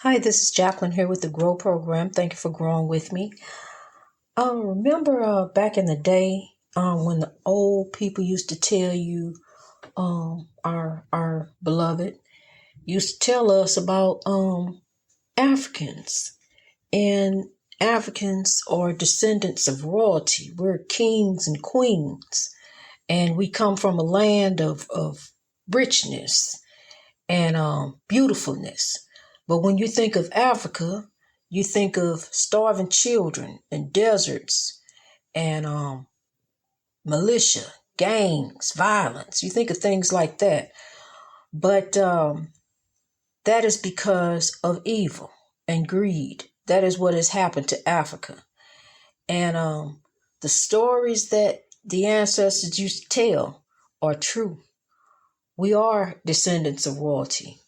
Hi, this is Jacqueline here with the Grow Program. Thank you for growing with me. Remember back in the day when the old people used to tell you, our beloved used to tell us about Africans. And Africans are descendants of royalty. We're kings and queens. And we come from a land of richness and beautifulness. But when you think of Africa, you think of starving children and deserts and militia, gangs, violence. You think of things like that. But that is because of evil and greed. That is what has happened to Africa. And the stories that the ancestors used to tell are true. We are descendants of royalty.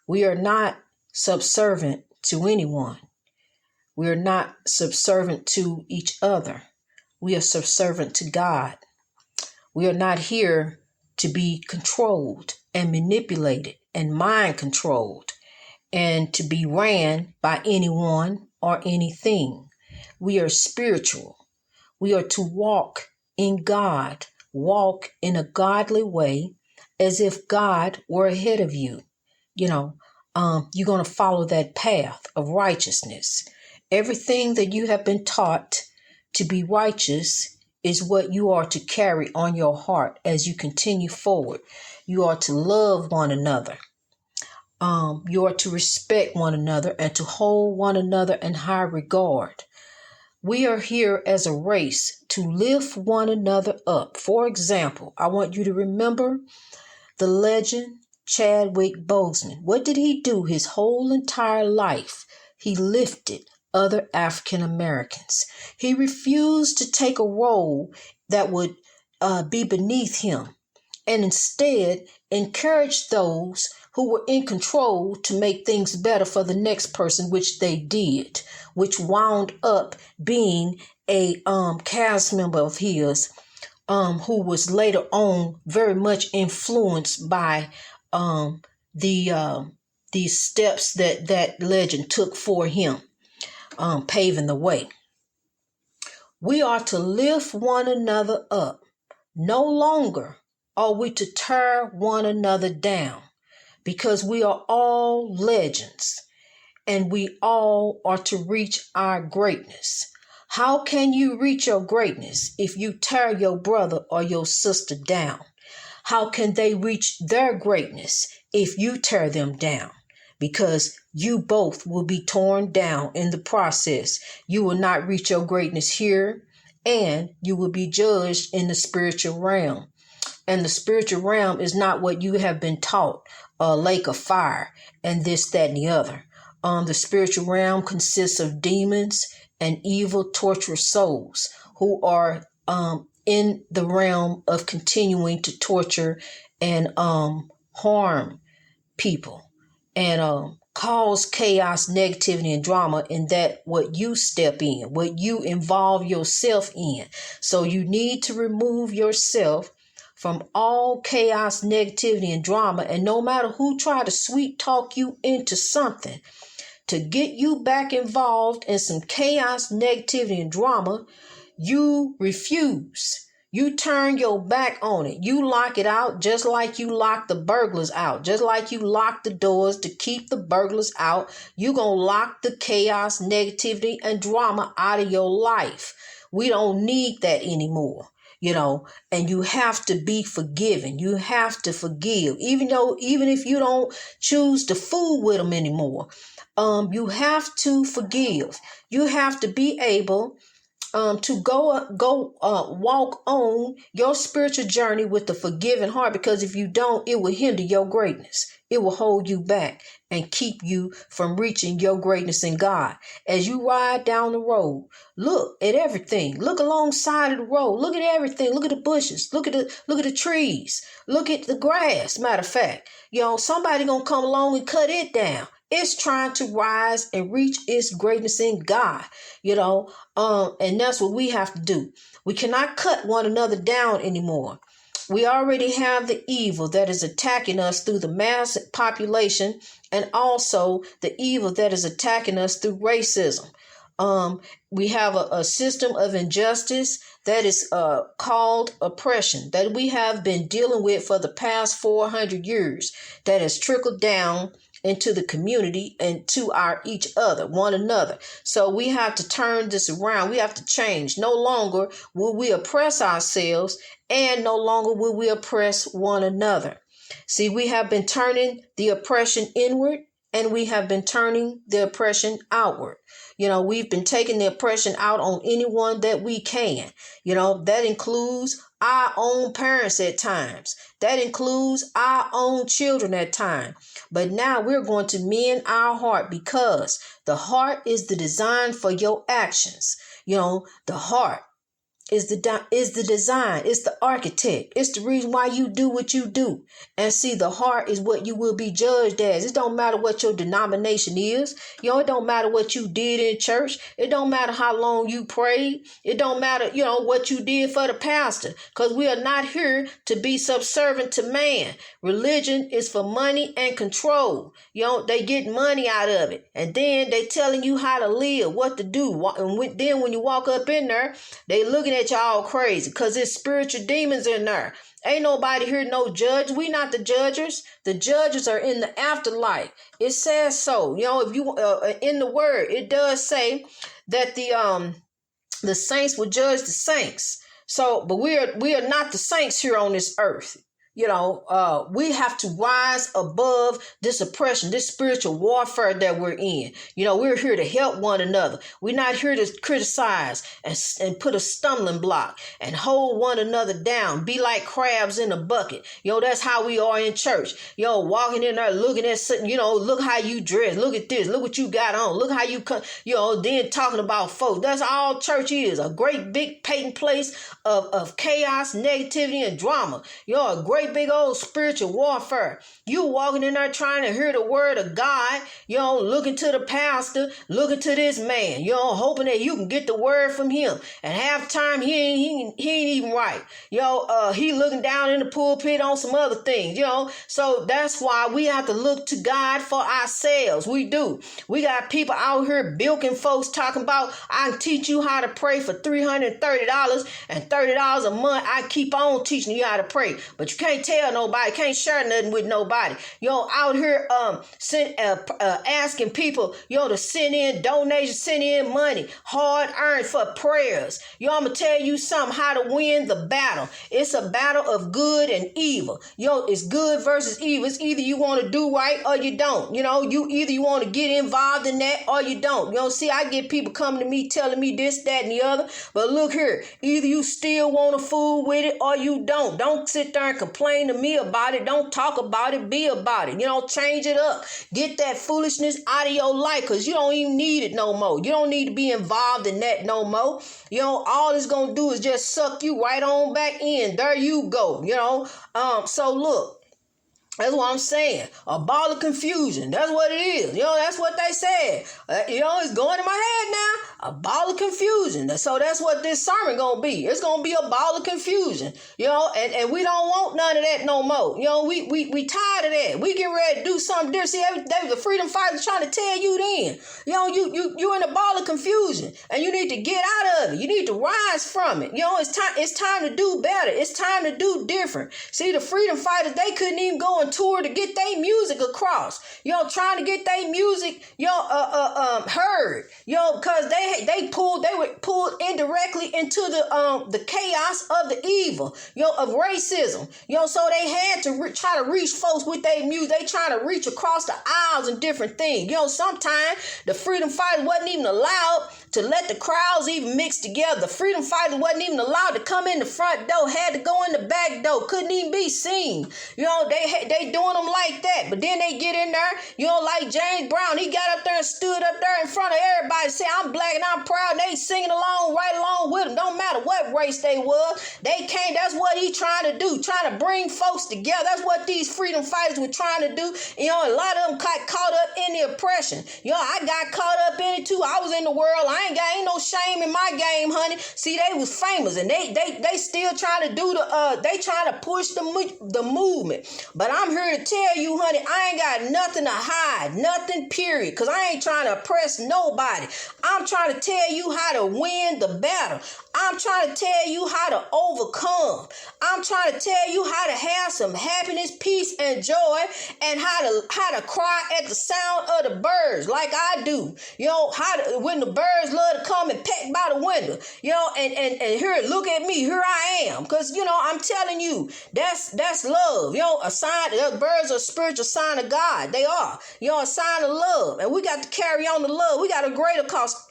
We are not subservient to anyone. We are not subservient to each other. We are subservient to God. We are not here to be controlled and manipulated and mind controlled and to be ran by anyone or anything. We are spiritual. We are to walk in God, walk in a godly way as if God were ahead of you. You're going to follow that path of righteousness. Everything that you have been taught to be righteous is what you are to carry on your heart as you continue forward. You are to love one another. You are to respect one another and to hold one another in high regard. We are here as a race to lift one another up. For example, I want you to remember the legend Chadwick Boseman. What did he do his whole entire life? He lifted other African Americans. He refused to take a role that would be beneath him and instead encouraged those who were in control to make things better for the next person, which they did, which wound up being a cast member of his who was later on very much influenced by the steps that legend took for him, paving the way. We are to lift one another up. No longer are we to tear one another down, because we are all legends and we all are to reach our greatness. How can you reach your greatness if you tear your brother or your sister down? How can they reach their greatness if you tear them down? Because you both will be torn down in the process. You will not reach your greatness here, and you will be judged in the spiritual realm. And the spiritual realm is not what you have been taught, a lake of fire and this, that, and the other. The spiritual realm consists of demons and evil, torturous souls who are in the realm of continuing to torture and harm people and cause chaos, negativity, and drama in that what you step in, what you involve yourself in. So you need to remove yourself from all chaos, negativity, and drama. And no matter who try to sweet talk you into something to get you back involved in some chaos, negativity, and drama, you refuse. You turn your back on it. You lock it out just like you lock the burglars out. Just like you lock the doors to keep the burglars out. You gonna lock the chaos, negativity, and drama out of your life. We don't need that anymore. And you have to be forgiven. You have to forgive. Even if you don't choose to fool with them anymore, you have to forgive. You have to be able to go walk on your spiritual journey with a forgiving heart, because if you don't, it will hinder your greatness. It will hold you back and keep you from reaching your greatness in God. As you ride down the road, look at everything. Look alongside of the road. Look at everything. Look at the bushes. Look at the trees. Look at the grass. Matter of fact, somebody gonna come along and cut it down. It's trying to rise and reach its greatness in God, and that's what we have to do. We cannot cut one another down anymore. We already have the evil that is attacking us through the mass population, and also the evil that is attacking us through racism. We have a system of injustice that is called oppression that we have been dealing with for the past 400 years that has trickled down into the community and to each other, one another. So we have to turn this around. We have to change. No longer will we oppress ourselves, and no longer will we oppress one another. See, we have been turning the oppression inward, and we have been turning the oppression outward. We've been taking the oppression out on anyone that we can. That includes our own parents at times. That includes our own children at times. But now we're going to mend our heart, because the heart is the design for your actions. The heart is the design. It's the architect. It's the reason why you do what you do. And see, the heart is what you will be judged as. It don't matter what your denomination is. It don't matter what you did in church. It don't matter how long you prayed. It don't matter, what you did for the pastor. Because we are not here to be subservient to man. Religion is for money and control. They get money out of it. And then they telling you how to live, what to do. And then when you walk up in there, they looking at y'all crazy because there's spiritual demons in there. Ain't nobody here no judge. We not the judges. The judges are in the afterlife. It says so. If you in the word, it does say that the saints will judge the saints. So, but we are not the saints here on this earth. We have to rise above this oppression, this spiritual warfare that we're in. We're here to help one another. We're not here to criticize and put a stumbling block and hold one another down. Be like crabs in a bucket. That's how we are in church. Walking in there, looking at, look how you dress. Look at this. Look what you got on. Look how you come, then talking about folks. That's all church is. A great big patent place of chaos, negativity, and drama. A great big old spiritual warfare. You walking in there trying to hear the word of God, looking to the pastor, looking to this man, hoping that you can get the word from him. And half the time he ain't even right. He looking down in the pulpit on some other things, So that's why we have to look to God for ourselves. We do. We got people out here bilking folks talking about, I can teach you how to pray for $330 and $30 a month. I keep on teaching you how to pray. But you can't tell nobody, can't share nothing with nobody. Out here asking people, to send in donations, send in money, hard earned for prayers. I'm going to tell you something, how to win the battle. It's a battle of good and evil. It's good versus evil. It's either you want to do right or you don't. You want to get involved in that or you don't. See, I get people coming to me telling me this, that, and the other. But look here, either you still want to fool with it or you don't. Don't sit there and complain to me about it. Don't talk about it. Be about it. Change it up. Get that foolishness out of your life, because you don't even need it no more. You don't need to be involved in that no more. All it's going to do is just suck you right on back in. There you go. So look. That's what I'm saying. A ball of confusion. That's what it is. That's what they said. It's going in my head now. A ball of confusion. So that's what this sermon going to be. It's going to be a ball of confusion. And we don't want none of that no more. We tired of that. We get ready to do something different. See, they was the freedom fighters trying to tell you then. You're in a ball of confusion and you need to get out of it. You need to rise from it. It's time to do better. It's time to do different. See, the freedom fighters, they couldn't even go on tour to get their music across, trying to get their music, heard, because they were pulled indirectly into the chaos of the evil, of racism, so they had to try to reach folks with their music. They trying to reach across the aisles and different things. Sometimes the freedom fighters wasn't even allowed to let the crowds even mix together. The freedom fighters wasn't even allowed to come in the front door, had to go in the back door, couldn't even be seen. They doing them like that. But then they get in there, like James Brown, he got up there and stood up there in front of everybody, say, I'm black and I'm proud. And they singing along, right along with him. Don't matter what race they was. They came, that's what he trying to do, trying to bring folks together. That's what these freedom fighters were trying to do. A lot of them got caught up in the oppression. I got caught up in it too. I was in the world. I ain't no shame in my game, honey. See, they was famous, and they still trying to do they trying to push the movement. But I'm here to tell you, honey, I ain't got nothing to hide, nothing, period, because I ain't trying to oppress nobody. I'm trying to tell you how to win the battle. I'm trying to tell you how to overcome. I'm trying to tell you how to have some happiness, peace, and joy, and how to cry at the sound of the birds like I do. You know, when the birds love to come and peck by the window, you know, and here, look at me, here I am. Because, you know, I'm telling you, that's love. You know, a sign, the birds are a spiritual sign of God. They are, you know, a sign of love. And we got to carry on the love. We got a greater cross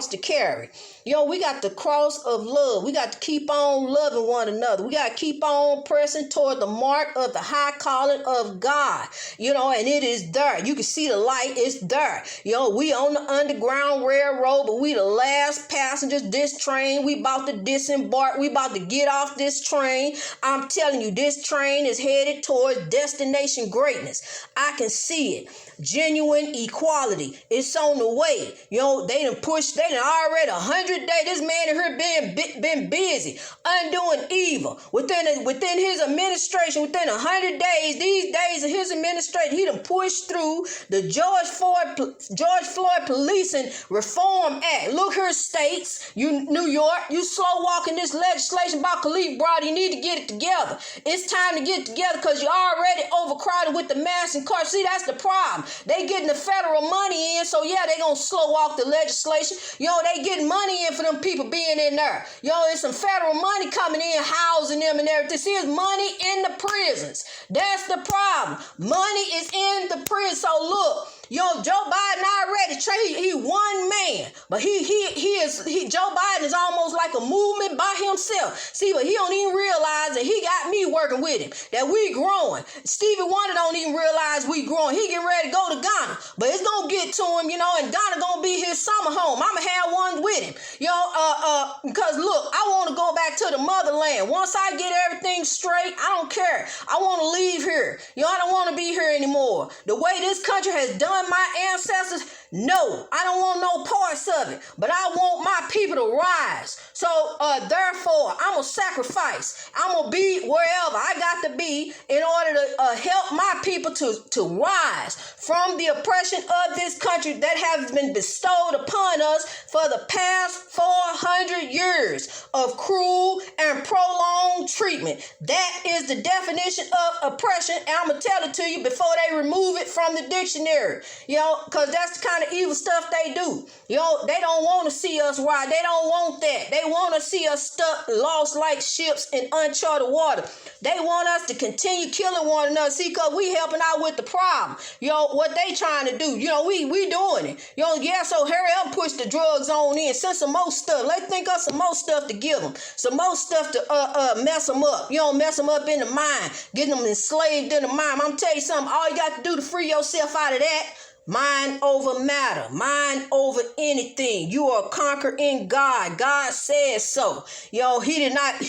to carry. You know, we got the cross of love. We got to keep on loving one another. We got to keep on pressing toward the mark of the high calling of God. You know, and it is there. You can see the light. It's there. You know, we on the Underground Railroad, but we the last passengers. This train, we about to disembark. We about to get off this train. I'm telling you, this train is headed towards destination greatness. I can see it. Genuine equality. It's on the way. You know, they done already 100 days. This man here been busy undoing evil within his administration. Within 100 days, these days of his administration, he done pushed through the George Floyd Policing Reform Act. Look here, states, New York, you slow walking this legislation about Khalif Browder. You need to get it together. It's time to get it together because you're already overcrowded with the mass incarceration. See, that's the problem. They getting the federal money in, so yeah, they gonna slow walk the legislation. You know, they getting money in for them people being in there. You know, there's some federal money coming in, housing them and everything. See, it's money in the prisons. That's the problem. Money is in the prison. So look, you know, Joe Biden already, he one man, but Joe Biden is almost like a movement by himself. See, but he don't even realize that he got me working with him, that we growing. Stevie Wonder don't even realize we growing. He getting ready to go to Ghana, but it's gonna get to him, you know, and Ghana gonna be his summer home. I'ma have one with him, you know, because look, I want to go back to the motherland. Once I get everything straight, I don't care. I want to leave here. You know, I don't want to be here anymore. The way this country has done my ancestors, no, I don't want no parts of it, but I want my people to rise. So therefore, I'm going to sacrifice. I'm going to be wherever I got to be in order to help my people to rise from the oppression of this country that has been bestowed upon us for the past 400 years of cruel and prolonged treatment. That is the definition of oppression, and I'm going to tell it to you before they remove it from the dictionary. You know, because that's the kind of evil stuff they do. You know, they don't want to see us rise. They don't want that. They want to see us stuck, lost like ships in uncharted water. They want us to continue killing one another. See, because we helping out with the problem. You know, what they trying to do. You know, we doing it. You know, yeah, so hurry up and push the drugs on in. Send some more stuff. Let's think of some more stuff to give them. Some more stuff to mess them up. You know, mess them up in the mind. Get them enslaved in the mind. I'm going to tell you something. All you got to do to free yourself out of that, mind over matter, mind over anything. You are conquered in God. God says so. You know, he did not,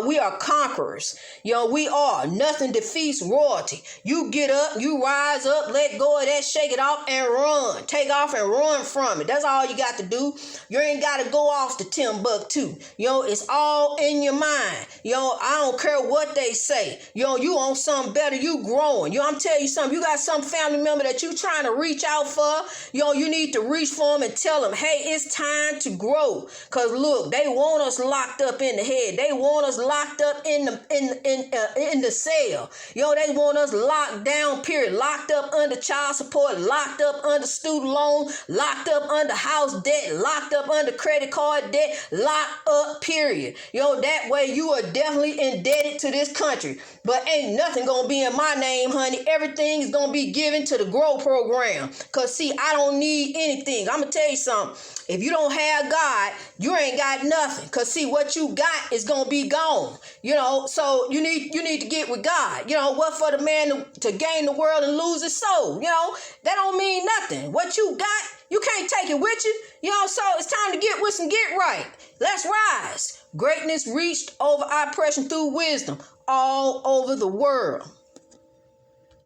we are conquerors. You know, we are. Nothing defeats royalty. You get up, you rise up, let go of that, shake it off and run. Take off and run from it. That's all you got to do. You ain't got to go off to Timbuktu. You know, it's all in your mind. You know, I don't care what they say. You know, you on something better. You growing. You know, I'm telling you something. You got some family member that you trying to reach out for. You know, you need to reach for them and tell them, hey, it's time to grow. Because look, they want us locked up in the head. They want us locked up in the cell. You know, they want us locked down, period. Locked up under child support, locked up under student loan, locked up under house debt, locked up under credit card debt, locked up, period. You know, that way you are definitely indebted to this country. But ain't nothing going to be in my name, honey. Everything is going to be given to the GROW program. Because, see, I don't need anything. I'm going to tell you something. If you don't have God, you ain't got nothing. Because, see, what you got is going to be gone. You know, so you need to get with God. You know, what for the man to gain the world and lose his soul? You know, that don't mean nothing. What you got, you can't take it with you. You know, so it's time to get with and get right. Let's rise. Greatness reached over oppression through wisdom all over the world.